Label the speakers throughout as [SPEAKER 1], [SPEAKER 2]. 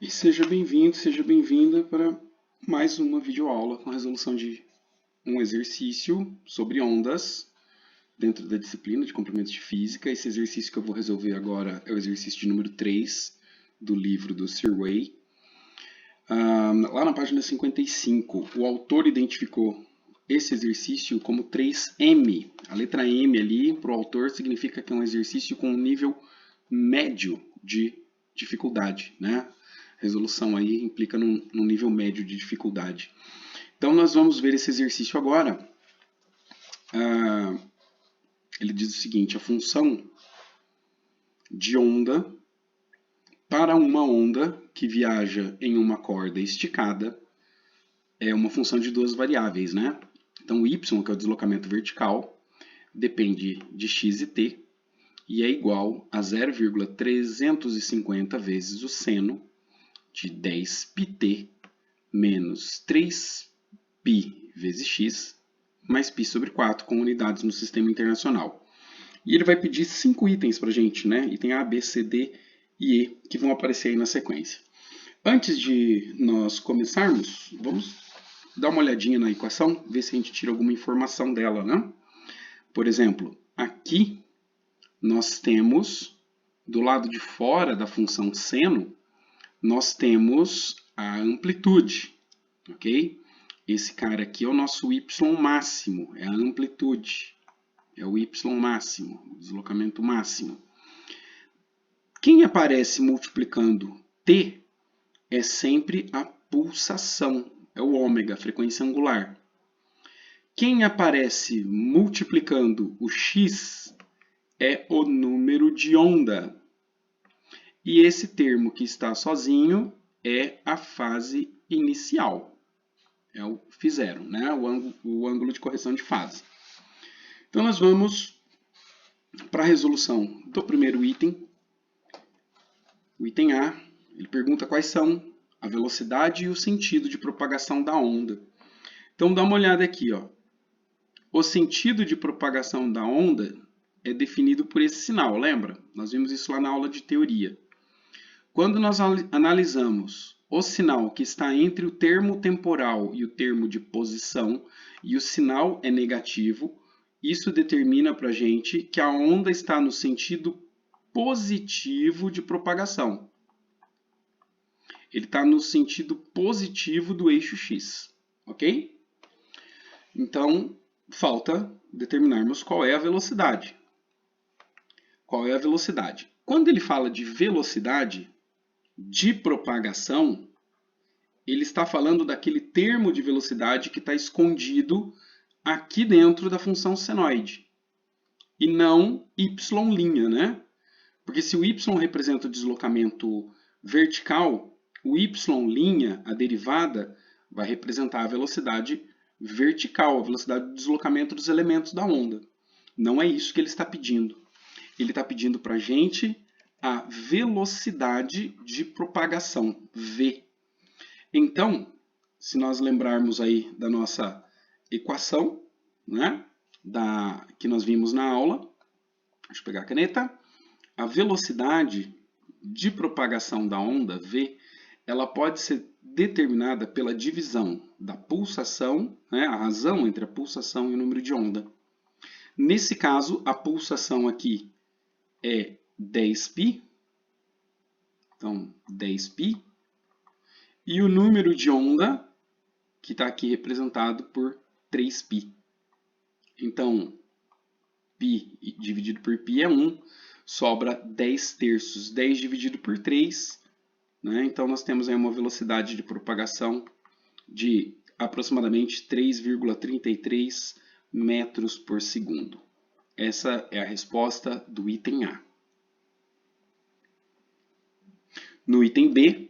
[SPEAKER 1] E seja bem-vindo, seja bem-vinda para mais uma videoaula com a resolução de um exercício sobre ondas dentro da disciplina de complementos de física. Esse exercício que eu vou resolver agora é o exercício de número 3 do livro do Sirway. Lá na página 55, o autor identificou esse exercício como 3M. A letra M ali para o autor significa que é um exercício com um nível médio de dificuldade, né? Resolução aí implica num nível médio de dificuldade. Então nós vamos ver esse exercício agora. Ele diz o seguinte: a função de onda para uma onda que viaja em uma corda esticada é uma função de duas variáveis, né? Então o y, que é o deslocamento vertical, depende de x e t e é igual a 0,350 vezes o seno de 10πt menos 3π vezes x mais π sobre 4 com unidades no sistema internacional. E ele vai pedir 5 itens para a gente, né? Item A, B, C, D e E, que vão aparecer aí na sequência. Antes de nós começarmos, vamos dar uma olhadinha na equação, ver se a gente tira alguma informação dela, né? Por exemplo, aqui nós temos, do lado de fora da função seno, nós temos a amplitude, ok? Esse cara aqui é o nosso y máximo, é a amplitude, é o y máximo, o deslocamento máximo. Quem aparece multiplicando t é sempre a pulsação, é o ômega, a frequência angular. Quem aparece multiplicando o x é o número de onda. E esse termo que está sozinho é a fase inicial. É o φ0, né? o ângulo de correção de fase. Então nós vamos para a resolução do primeiro item. O item A, ele pergunta quais são a velocidade e o sentido de propagação da onda. Então dá uma olhada aqui, ó. O sentido de propagação da onda é definido por esse sinal, lembra? Nós vimos isso lá na aula de teoria. Quando nós analisamos o sinal que está entre o termo temporal e o termo de posição, e o sinal é negativo, isso determina para a gente que a onda está no sentido positivo de propagação. Ele está no sentido positivo do eixo x, ok? Então, falta determinarmos qual é a velocidade. Qual é a velocidade? Quando ele fala de velocidade de propagação, ele está falando daquele termo de velocidade que está escondido aqui dentro da função senoide, e não y', né? Porque se o y representa o deslocamento vertical, o y', a derivada, vai representar a velocidade vertical, a velocidade do deslocamento dos elementos da onda. Não é isso que ele está pedindo. Ele está pedindo para a gente a velocidade de propagação, v. Então, se nós lembrarmos aí da nossa equação, né, que nós vimos na aula, deixa eu pegar a caneta, a velocidade de propagação da onda, v, ela pode ser determinada pela divisão da pulsação, né, a razão entre a pulsação e o número de onda. Nesse caso, a pulsação aqui é 10π, então 10π, e o número de onda, que está aqui representado por 3π. Então, π dividido por π é 1, sobra 10 terços. 10 dividido por 3, né? Então nós temos aí uma velocidade de propagação de aproximadamente 3,33 metros por segundo. Essa é a resposta do item A. No item B,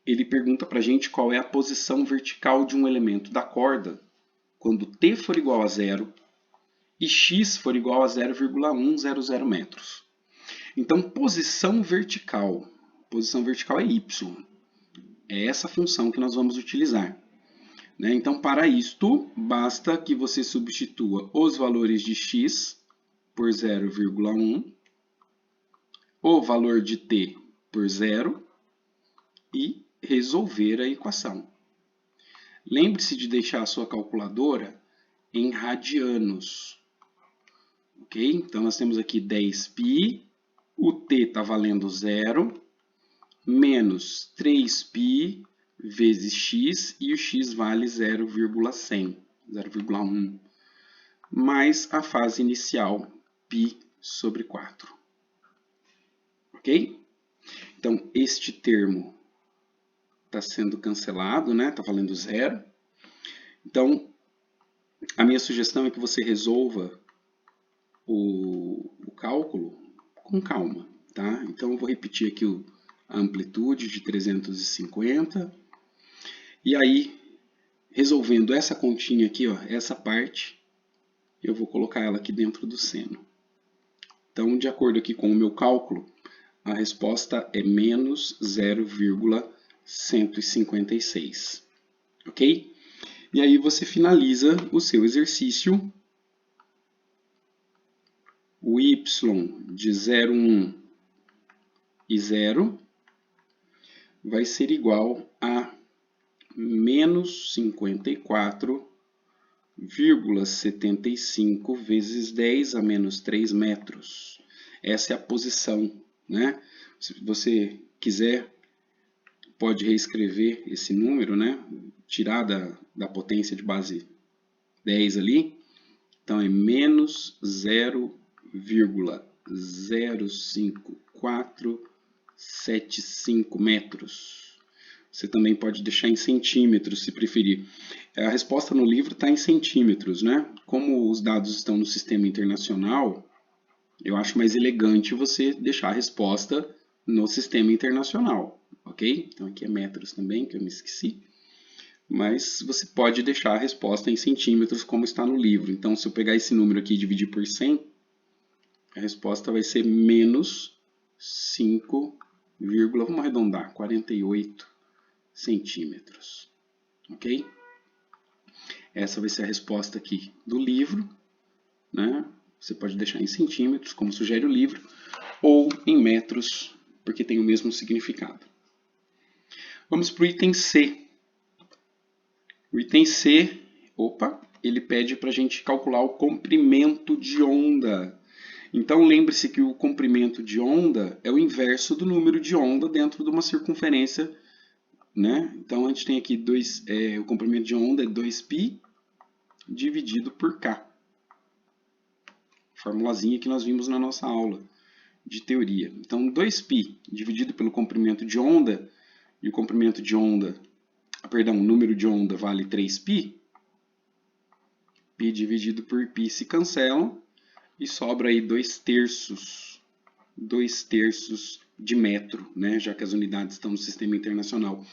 [SPEAKER 1] ele pergunta para a gente qual é a posição vertical de um elemento da corda quando t for igual a 0 e x for igual a 0,100 metros. Então, posição vertical é y. É essa função que nós vamos utilizar. Né? Então, para isto, basta que você substitua os valores de x por 0,1, o valor de t por 0 e resolver a equação. Lembre-se de deixar a sua calculadora em radianos. Ok? Então, nós temos aqui 10π, o t está valendo 0, menos 3π vezes x, e o x vale 0,100, 0,1, mais a fase inicial, π sobre 4. Ok? Então, este termo está sendo cancelado, né? Está valendo 0. Então, a minha sugestão é que você resolva o cálculo com calma, tá? Então, eu vou repetir aqui a amplitude de 350. E aí, resolvendo essa continha aqui, ó, essa parte, eu vou colocar ela aqui dentro do seno. Então, de acordo aqui com o meu cálculo, a resposta é menos 0,156. Ok? E aí você finaliza o seu exercício. O y de 0,1 e 0 vai ser igual a menos 54,75 vezes 10 a menos 3 metros. Essa é a posição, né? Se você quiser, pode reescrever esse número, né? Tirar da potência de base 10 ali. Então, é menos 0,05475 metros. Você também pode deixar em centímetros, se preferir. A resposta no livro está em centímetros, né? Como os dados estão no sistema internacional, eu acho mais elegante você deixar a resposta no sistema internacional, ok? Então aqui é metros também, que eu me esqueci. Mas você pode deixar a resposta em centímetros, como está no livro. Então, se eu pegar esse número aqui e dividir por 100, a resposta vai ser menos 5, vamos arredondar, 48 centímetros. Ok? Essa vai ser a resposta aqui do livro, né? Você pode deixar em centímetros, como sugere o livro, ou em metros, porque tem o mesmo significado. Vamos para o item C. O item C, ele pede para a gente calcular o comprimento de onda. Então, lembre-se que o comprimento de onda é o inverso do número de onda dentro de uma circunferência, né? Então, a gente tem aqui o comprimento de onda é 2π dividido por k. Formulazinha que nós vimos na nossa aula de teoria. Então, 2π dividido pelo comprimento de onda, e o comprimento de onda, o número de onda vale 3π, π dividido por π se cancelam, e sobra aí 2/3 de metro, né? Já que as unidades estão no sistema internacional.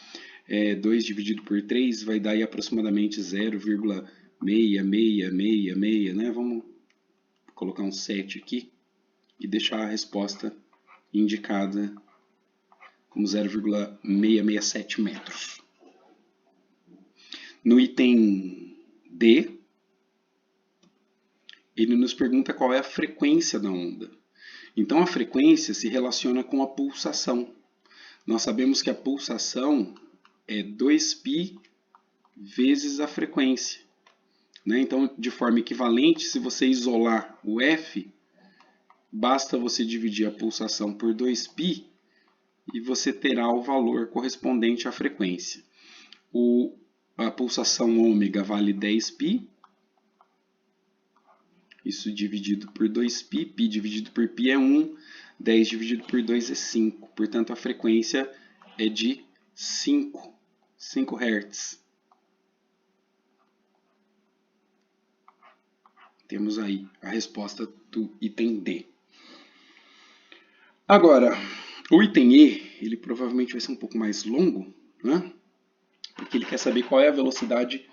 [SPEAKER 1] 2 dividido por 3 vai dar aí aproximadamente 0,6666, né? Vamos colocar um 7 aqui e deixar a resposta indicada como 0,667 metros. No item D, ele nos pergunta qual é a frequência da onda. Então, a frequência se relaciona com a pulsação. Nós sabemos que a pulsação é 2π vezes a frequência, né? Então, de forma equivalente, se você isolar o F, basta você dividir a pulsação por 2π e você terá o valor correspondente à frequência. A pulsação ômega vale 10π, isso dividido por 2π, π dividido por π é 1, 10 dividido por 2 é 5. Portanto, a frequência é de 5 Hz. Temos aí a resposta do item D. Agora, o item E, ele provavelmente vai ser um pouco mais longo, né? Porque ele quer saber qual é a velocidade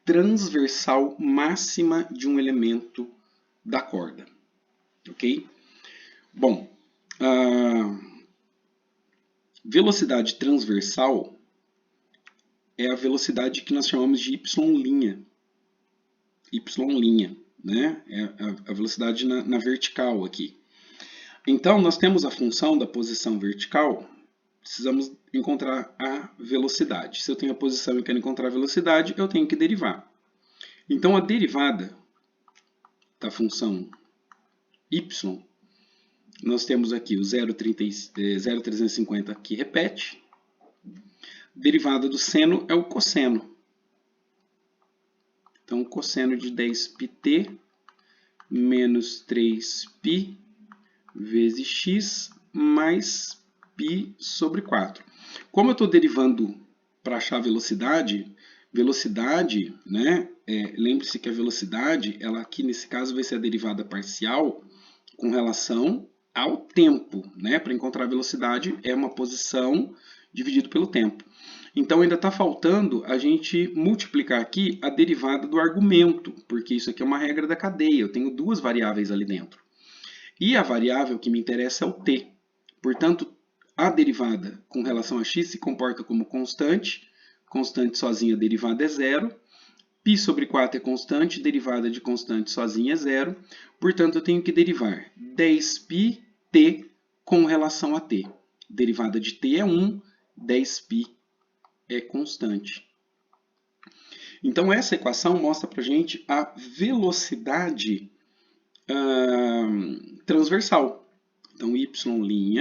[SPEAKER 1] transversal máxima de um elemento da corda. Ok? Bom, a velocidade transversal é a velocidade que nós chamamos de y'. Y', né? É a velocidade na vertical aqui. Então, nós temos a função da posição vertical, precisamos encontrar a velocidade. Se eu tenho a posição e quero encontrar a velocidade, eu tenho que derivar. Então, a derivada da função y, nós temos aqui o 0,350 que repete. Derivada do seno é o cosseno. Então, o cosseno de 10πt menos 3π vezes x mais π sobre 4. Como eu estou derivando para achar a velocidade, né? Lembre-se que a velocidade, ela aqui nesse caso vai ser a derivada parcial com relação ao tempo, né? Para encontrar a velocidade é uma posição dividido pelo tempo. Então ainda está faltando a gente multiplicar aqui a derivada do argumento, porque isso aqui é uma regra da cadeia, eu tenho duas variáveis ali dentro. E a variável que me interessa é o t. Portanto, a derivada com relação a x se comporta como constante. Constante sozinha, a derivada é zero. Π sobre 4 é constante, derivada de constante sozinha é zero. Portanto, eu tenho que derivar 10πt com relação a t. Derivada de t é 1, 10π é constante. Então, essa equação mostra para a gente a velocidade transversal. Então, y',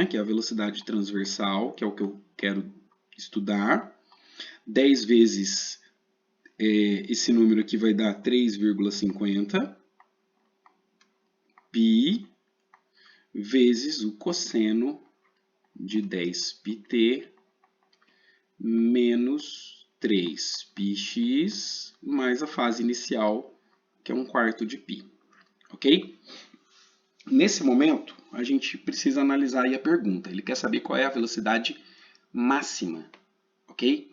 [SPEAKER 1] que é a velocidade transversal, que é o que eu quero estudar. 10 vezes esse número aqui vai dar 3,50 π vezes o cosseno de 10πt menos 3πx mais a fase inicial, que é 1/4 de π. Ok? Nesse momento, a gente precisa analisar aí a pergunta. Ele quer saber qual é a velocidade máxima. Ok?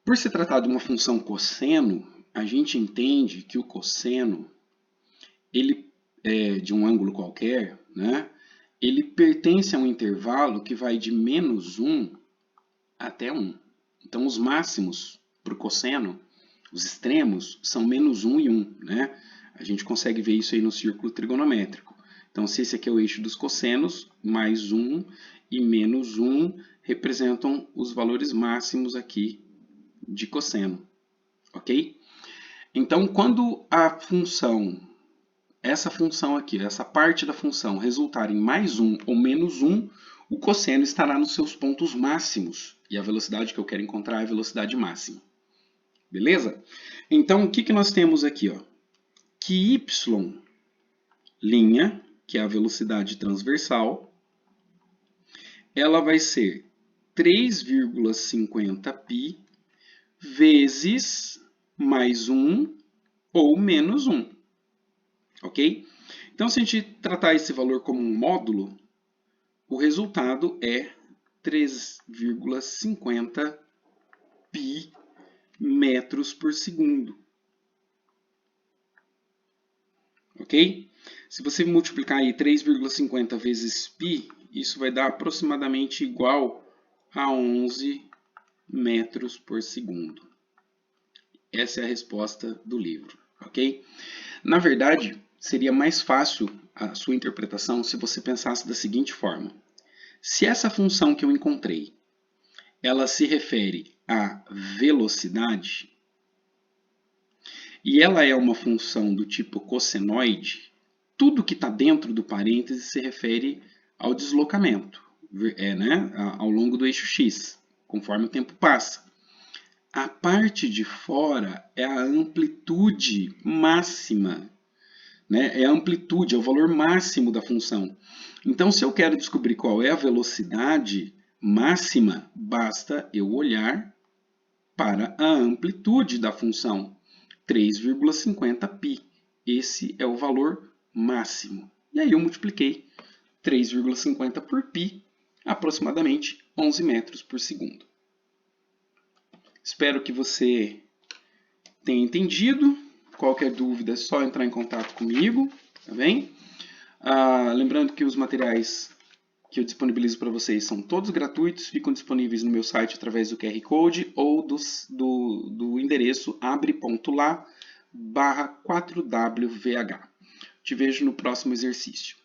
[SPEAKER 1] Por se tratar de uma função cosseno, a gente entende que o cosseno, ele de um ângulo qualquer, né? Ele pertence a um intervalo que vai de menos 1 até 1. Então, os máximos para o cosseno, os extremos, são menos 1 e 1. Né? A gente consegue ver isso aí no círculo trigonométrico. Então, se esse aqui é o eixo dos cossenos, mais 1 e menos 1 representam os valores máximos aqui de cosseno. Ok? Então, quando a função, essa função aqui, essa parte da função resultar em mais 1 ou menos 1, o cosseno estará nos seus pontos máximos. E a velocidade que eu quero encontrar é a velocidade máxima. Beleza? Então, o que nós temos aqui? Ó? Que y', que é a velocidade transversal, ela vai ser 3,50π vezes mais 1 ou menos 1. Ok? Então, se a gente tratar esse valor como um módulo, o resultado é 3,50 π metros por segundo. Ok? Se você multiplicar aí 3,50 vezes π, isso vai dar aproximadamente igual a 11 metros por segundo. Essa é a resposta do livro. Ok? Na verdade, seria mais fácil a sua interpretação se você pensasse da seguinte forma. Se essa função que eu encontrei, ela se refere à velocidade, e ela é uma função do tipo cossenoide, tudo que está dentro do parêntese se refere ao deslocamento, né, ao longo do eixo x, conforme o tempo passa. A parte de fora é a amplitude máxima, né? É a amplitude, é o valor máximo da função. Então, se eu quero descobrir qual é a velocidade máxima, basta eu olhar para a amplitude da função, 3,50π. Esse é o valor máximo. E aí eu multipliquei 3,50 por π, aproximadamente 11 metros por segundo. Espero que você tenha entendido. Qualquer dúvida é só entrar em contato comigo, tá bem? Lembrando que os materiais que eu disponibilizo para vocês são todos gratuitos, ficam disponíveis no meu site através do QR Code ou do endereço abre.lá/4wvh. Te vejo no próximo exercício.